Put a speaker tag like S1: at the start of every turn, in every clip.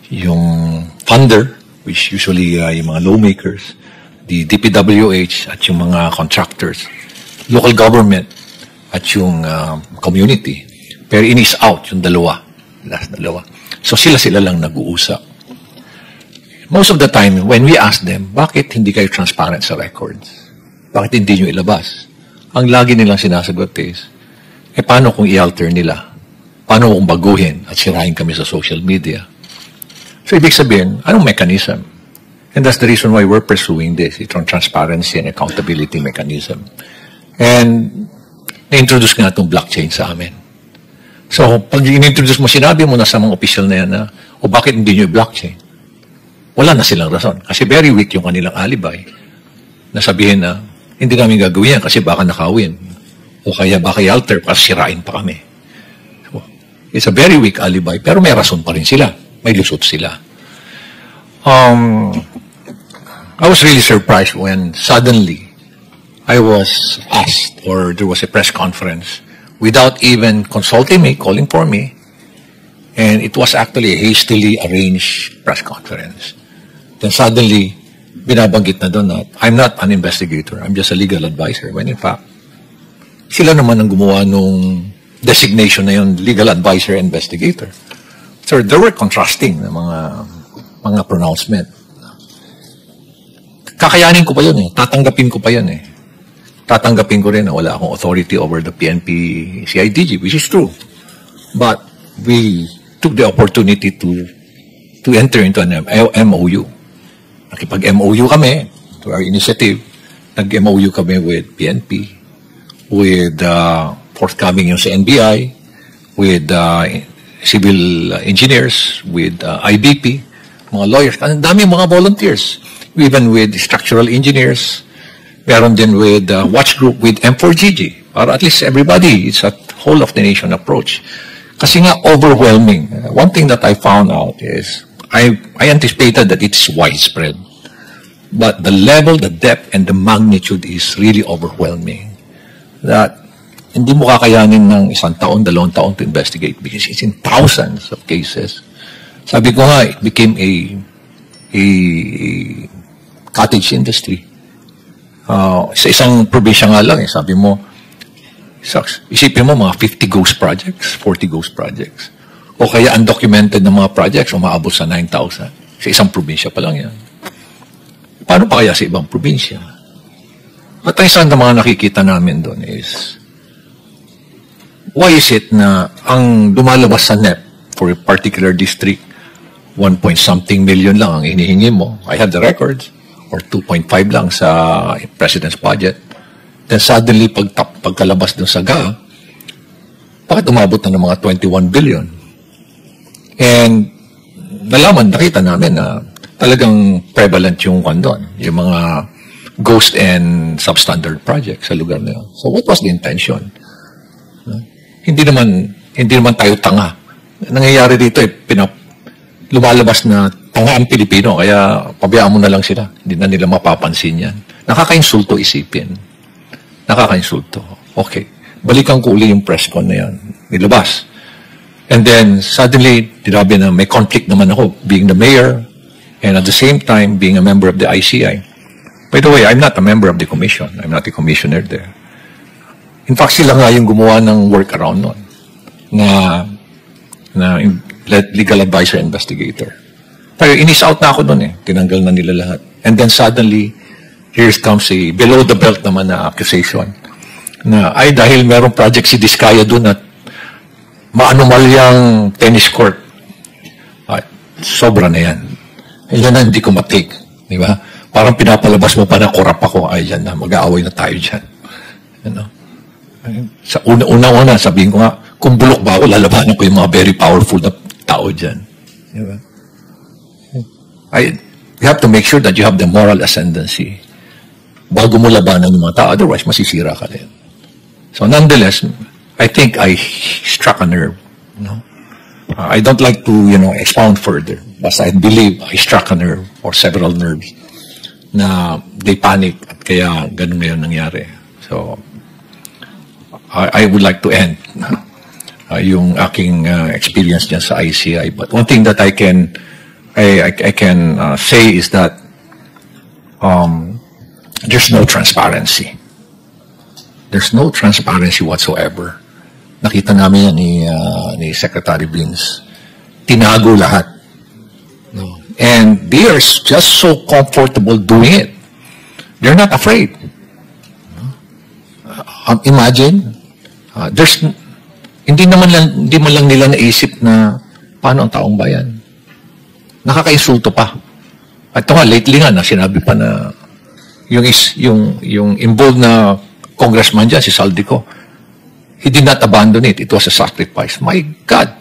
S1: yung funder, which usually yung mga lawmakers, the DPWH at yung mga contractors, local government at yung community. Pero in-is out yung dalawa. Last dalawa. So sila lang nag-uusap. Most of the time, when we ask them, bakit hindi kayo transparent sa records? Bakit hindi nyo ilabas? Ang lagi nilang sinasagot is, paano kung i-alter nila? Paano kung baguhin at sirahin kami sa social media? So, ibig sabihin, anong mechanism? And that's the reason why we're pursuing this, itong transparency and accountability mechanism. And, na-introduce nga itong blockchain sa amin. So, pag in-introduce mo, sinabi mo na sa mga official na yan na, o bakit hindi nyo blockchain? Wala na silang rason. Kasi very weak yung kanilang alibay. Nasabihin na, hindi namin gagawin yan kasi baka nakawin. O kaya baka i-alter kasi sirain pa kami. So, it's a very weak alibi, pero may rason pa rin sila. May lusot sila. I was really surprised when suddenly I was asked, or there was a press conference, without even consulting me, calling for me, and it was actually a hastily arranged press conference. Then suddenly, binabanggit na doon na, I'm not an investigator, I'm just a legal advisor. When in fact, sila naman ang gumawa nung designation na yun, legal advisor investigator. So there were contrasting na mga pronouncement. Kakayanin ko pa yun eh. Tatanggapin ko pa yun eh. Tatanggapin ko rin na wala akong authority over the PNP CIDG, which is true. But we took the opportunity to enter into an MOU. Nakipag-MOU kami to our initiative. Nag-MOU kami with PNP, with forthcoming yung sa NBI, with civil engineers, with IBP, mga lawyers. Ang dami mga volunteers. Even with structural engineers, meron din with watch group with M4GG, para at least everybody, it's a whole of the nation approach. Kasi nga overwhelming. One thing that I found out is, I anticipated that it's widespread. But the level, the depth, and the magnitude is really overwhelming. That hindi mo kakayanin ng 1 taon, 2 taon to investigate because it's in thousands of cases. Sabi ko nga, it became a cottage industry. Sa isang probinsya nga lang, sabi mo, isipin mo mga 50 ghost projects, 40 ghost projects. O kaya undocumented na mga projects, umaabot sa 9,000. Sa isang probinsya pa lang yan. Paano pa kaya sa ibang probinsya? At ang isang na mga nakikita namin doon is, why is it na ang lumalabas sa NEP for a particular district, 1-point-something million lang ang hinihingi mo. I have the records. Or 2.5 lang sa President's budget. Then suddenly, pagkalabas dun sa GA, bakit umabot na ng mga 21 billion? And nakita namin na talagang prevalent yung doon, yung mga ghost and substandard projects sa lugar na yun. So what was the intention? Hindi naman tayo tanga. Nangyayari dito lumalabas na tanga ang Pilipino, kaya pabayaan mo na lang sila. Hindi na nila mapapansin yan. Nakakainsulto isipin. Nakakainsulto. Okay. Balikan ko uli yung press con na yan. Nilabas. And then, suddenly, dinabi na may conflict naman ako, being the mayor, and at the same time, being a member of the ICI. By the way, I'm not a member of the commission. I'm not a commissioner there. In fact, sila nga yung gumawa ng workaround nun. Na legal advisor investigator. Pero in-is out na ako nun eh. Tinanggal na nila lahat. And then suddenly, here comes a below the belt naman na accusation. Na ay dahil merong project si Diskaya doon at maanumalyang tennis court. Ay, sobra na yan. Yan na hindi ko matake. Di ba? Parang pinapalabas mo pa na korap ako. Ay, yan na. Mag-aaway na tayo dyan. You know? Sa una-una, sabihin ko nga, kung bulok ba ako, lalabanan ko yung mga very powerful na tao dyan. Diba? You have to make sure that you have the moral ascendancy bago mo labanan yung mga tao. Otherwise, masisira ka rin. So, nonetheless, I think I struck a nerve. No? I don't like to, expound further. But I believe I struck a nerve or several nerves na they panic at kaya ganun ngayon nangyari. So, I would like to end yung aking experience dyan sa ICI. But one thing that I can I can say is that there's no transparency. There's no transparency whatsoever. Nakita namin yan ni Secretary Vince. Tinago lahat. No. And they are just so comfortable doing it. They're not afraid. Imagine, hindi man lang nila naisip na paano ang taong bayan. Nakakainsulto pa. At ito nga, lately nga, sinabi pa na yung involved na congressman dyan, si Saldico, he did not abandon it. It was a sacrifice. My God!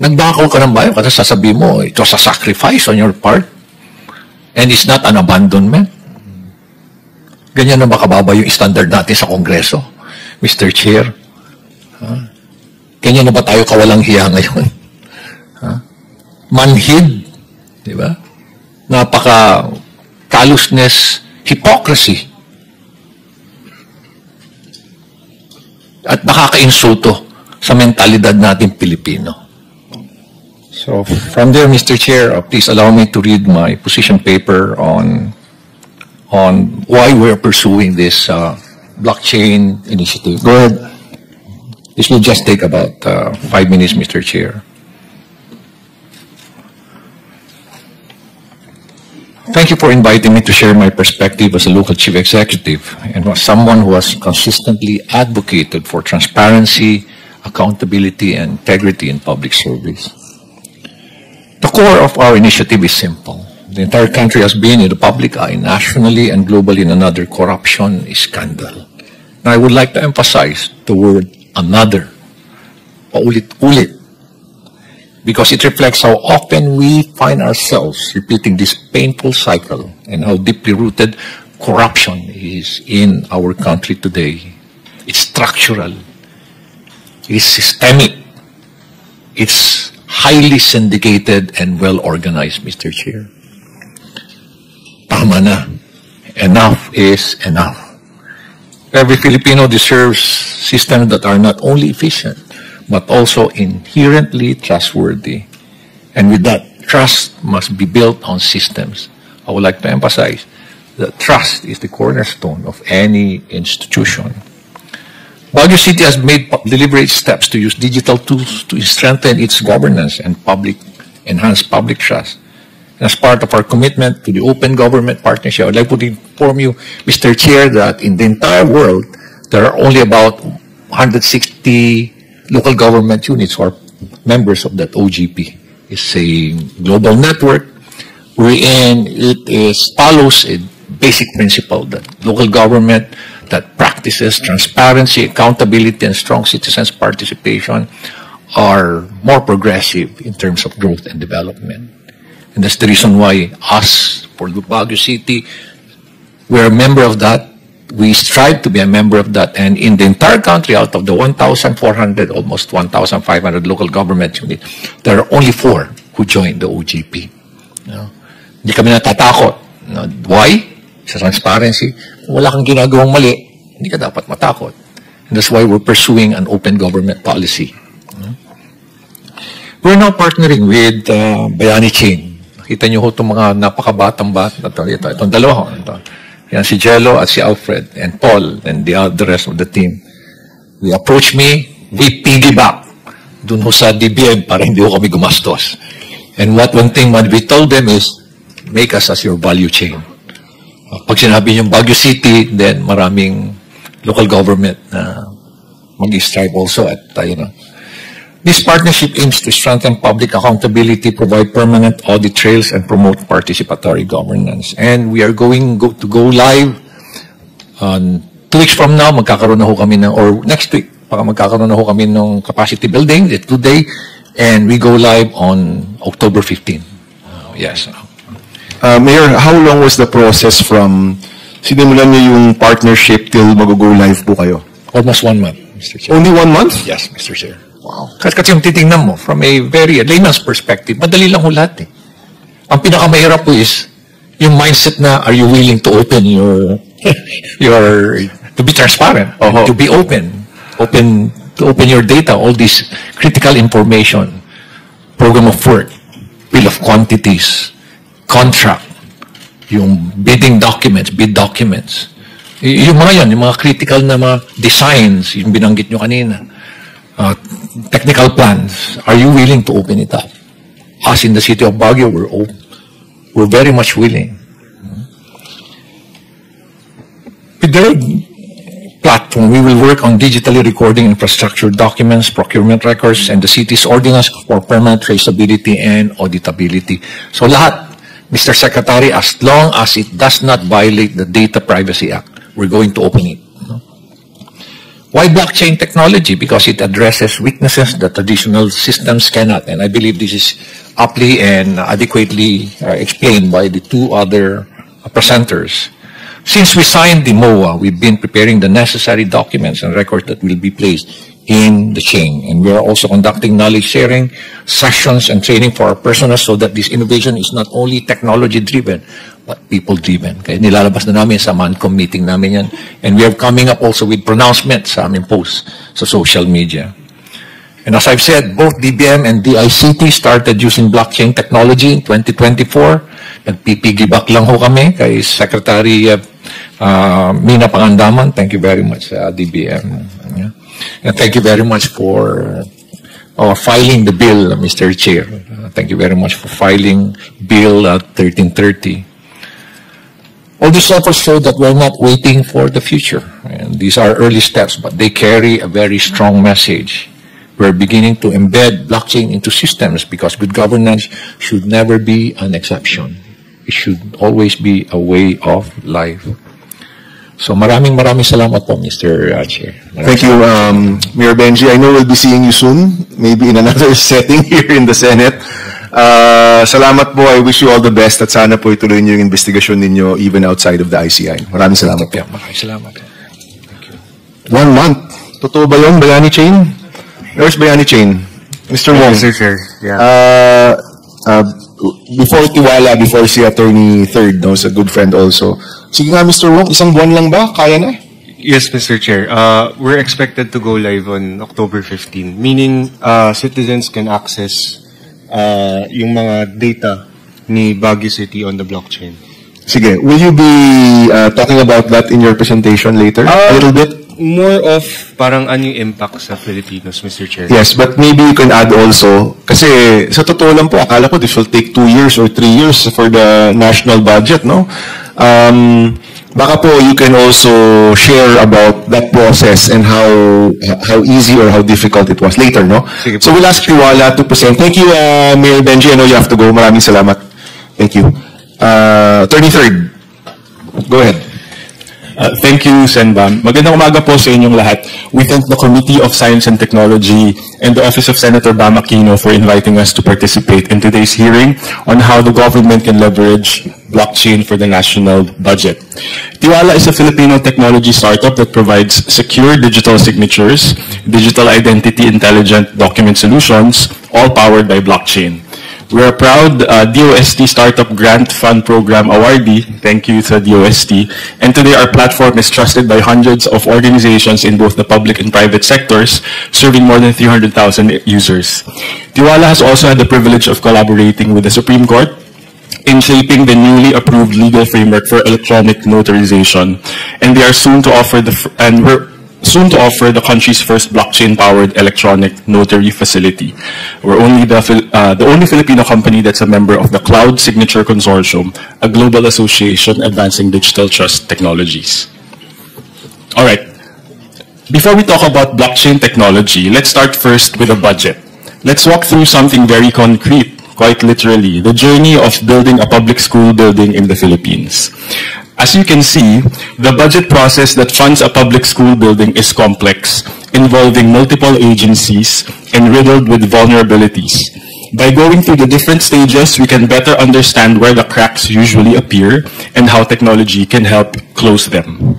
S1: Nagbakaw ka ng bayan kasi sasabihin mo, it was a sacrifice on your part. And it's not an abandonment. Ganyan na makababa yung standard natin sa Kongreso, Mr. Chair. Ganyan na ba tayo kawalang hiya ngayon? Manhid, di ba? Napaka callousness, hypocrisy. At nakakainsulto sa mentalidad natin Pilipino. So, from there, Mr. Chair, please allow me to read my position paper on why we're pursuing this blockchain initiative. Go ahead. This will just take about 5 minutes, Mr. Chair. Thank you for inviting me to share my perspective as a local chief executive and as someone who has consistently advocated for transparency, accountability, and integrity in public service. The core of our initiative is simple. The entire country has been in the public eye, nationally and globally, in another corruption scandal. Now, I would like to emphasize the word another, paulit-ulit, because it reflects how often we find ourselves repeating this painful cycle and how deeply rooted corruption is in our country today. It's structural, it's systemic, it's highly syndicated and well-organized, Mr. Chair. Tama na. Enough is enough. Every Filipino deserves systems that are not only efficient, but also inherently trustworthy. And with that, trust must be built on systems. I would like to emphasize that trust is the cornerstone of any institution. Baguio City has made deliberate steps to use digital tools to strengthen its governance and enhance public trust. And as part of our commitment to the Open Government Partnership, I would like to inform you, Mr. Chair, that in the entire world, there are only about 160 local government units who are members of that OGP. It's a global network wherein it follows a basic principle that local government that practices transparency, accountability, and strong citizens' participation are more progressive in terms of growth and development. And that's the reason why us, for Baguio City, we're a member of that. We strive to be a member of that. And in the entire country, out of the 1,400, almost 1,500 local government units, there are only 4 who joined the OGP. Hindi kami natatakot. Why? Sa transparency. Kung wala kang ginagawang mali, hindi ka dapat matakot. And that's why we're pursuing an open government policy. We're now partnering with Bayani Chain. Nakita niyo ho itong mga napakabatang itong dalawa ho. Yan si Jello at si Alfred and Paul and the rest of the team. They approached me, we piggyback dun ho sa DBM para hindi ho kami gumastos. And one thing we told them is, make us as your value chain. Pag sinabi niyong Baguio City, then maraming local government na mag-strive also at This partnership aims to strengthen public accountability, provide permanent audit trails, and promote participatory governance. And we are going to go live 2 weeks from now. Magkakaroon na ho kami or next week, magkakaroon na ho kami ng capacity building today, and we go live on October 15. Yes.
S2: Mayor, how long was the process from sinimulan niyo yung partnership till mag-go live po kayo?
S1: Almost 1 month, Mr. Chair.
S2: Only 1 month?
S1: Yes, Mr. Chair. Wow. Kasi yung titingnan mo, from a very layman's perspective, madali lang ho lahat eh. Ang pinakamahirap po is, yung mindset na, are you willing to open to be transparent, to be to open your data, all this critical information, program of work, file of quantities, contract, yung bidding documents, bid documents. Yung mga yan, yung mga critical na mga designs, yung binanggit nyo kanina, technical plans, are you willing to open it up? Us in the city of Baguio, we're very much willing. With their platform, we will work on digitally recording infrastructure documents, procurement records, and the city's ordinance for permanent traceability and auditability. So lahat, Mr. Secretary, as long as it does not violate the Data Privacy Act, we're going to open it. Why blockchain technology? Because it addresses weaknesses that traditional systems cannot. And I believe this is aptly and adequately explained by the two other presenters. Since we signed the MOA, we've been preparing the necessary documents and records that will be placed in the chain. And we are also conducting knowledge sharing sessions and training for our personnel so that this innovation is not only technology-driven, but people-driven. Kaya nilalabas na namin sa MANCOM meeting namin yan. And we are coming up also with pronouncements sa aming posts sa social media. And as I've said, both DBM and DICT started using blockchain technology in 2024. Nagpipigibak lang ho kami kay Secretary Mina Pangandaman. Thank you very much, DBM. And thank you very much for filing the bill, Mr. Chair. Thank you very much for filing Bill 1330. All these efforts show that we're not waiting for the future. And these are early steps, but they carry a very strong message. We're beginning to embed blockchain into systems because good governance should never be an exception. It should always be a way of life. So maraming salamat po, Mr. Chair.
S2: Thank you, Mayor Benji. I know we'll be seeing you soon, maybe in another setting here in the Senate. Salamat po. I wish you all the best at sana po ituloy niyo yung investigasyon ninyo even outside of the ICI. Maraming salamat po.
S1: Maraming salamat. Thank you.
S2: 1 month. Totoo ba yun, Bayani Chain? Where's Bayani Chain? Mr. Wong.
S3: Mr. Chair, yeah.
S2: Before Tiwala, before si Attorney Third, no, is a good friend also. Sige nga, Mr. Wong, isang buwan lang ba? Kaya na?
S3: Yes, Mr. Chair. We're expected to go live on October 15, meaning citizens can access yung mga data ni Baguio City on the blockchain.
S2: Sige, will you be talking about that in your presentation later? A little bit?
S3: More of parang ano yung impact sa Filipinos, Mr. Chair.
S2: Yes, but maybe you can add also, kasi sa totoo lang po, akala ko this will take 2 years or 3 years for the national budget, no? Baka po you can also share about that process and how easy or how difficult it was later, no?
S3: Sige po.
S2: So we'll ask Tiwala to present. Thank you, Mayor Benji. I know you have to go. Maraming salamat. Thank you. Attorney Third, go ahead.
S4: Thank you, Senbam. Magandang umaga po sa inyong lahat. We thank the Committee of Science and Technology and the Office of Senator Bam Aquino for inviting us to participate in today's hearing on how the government can leverage blockchain for the national budget. Tiwala is a Filipino technology startup that provides secure digital signatures, digital identity intelligent document solutions, all powered by blockchain. We're a proud DOST Startup Grant Fund Program awardee. Thank you to DOST. And today our platform is trusted by hundreds of organizations in both the public and private sectors, serving more than 300,000 users. Tiwala has also had the privilege of collaborating with the Supreme Court in shaping the newly approved legal framework for electronic notarization. And they are soon to offer the country's first blockchain-powered electronic notary facility. We're only the only Filipino company that's a member of the Cloud Signature Consortium, a global association advancing digital trust technologies. All right. Before we talk about blockchain technology, let's start first with a budget. Let's walk through something very concrete, quite literally, the journey of building a public school building in the Philippines. As you can see, the budget process that funds a public school building is complex, involving multiple agencies and riddled with vulnerabilities. By going through the different stages, we can better understand where the cracks usually appear and how technology can help close them.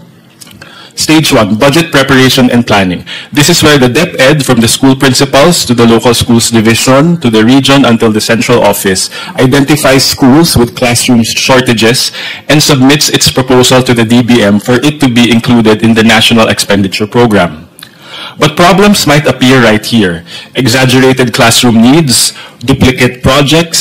S4: Stage 1, budget preparation and planning. This is where the DepEd, from the school principals to the local schools division to the region until the central office, identifies schools with classroom shortages and submits its proposal to the DBM for it to be included in the National Expenditure Program. But problems might appear right here. Exaggerated classroom needs, duplicate projects,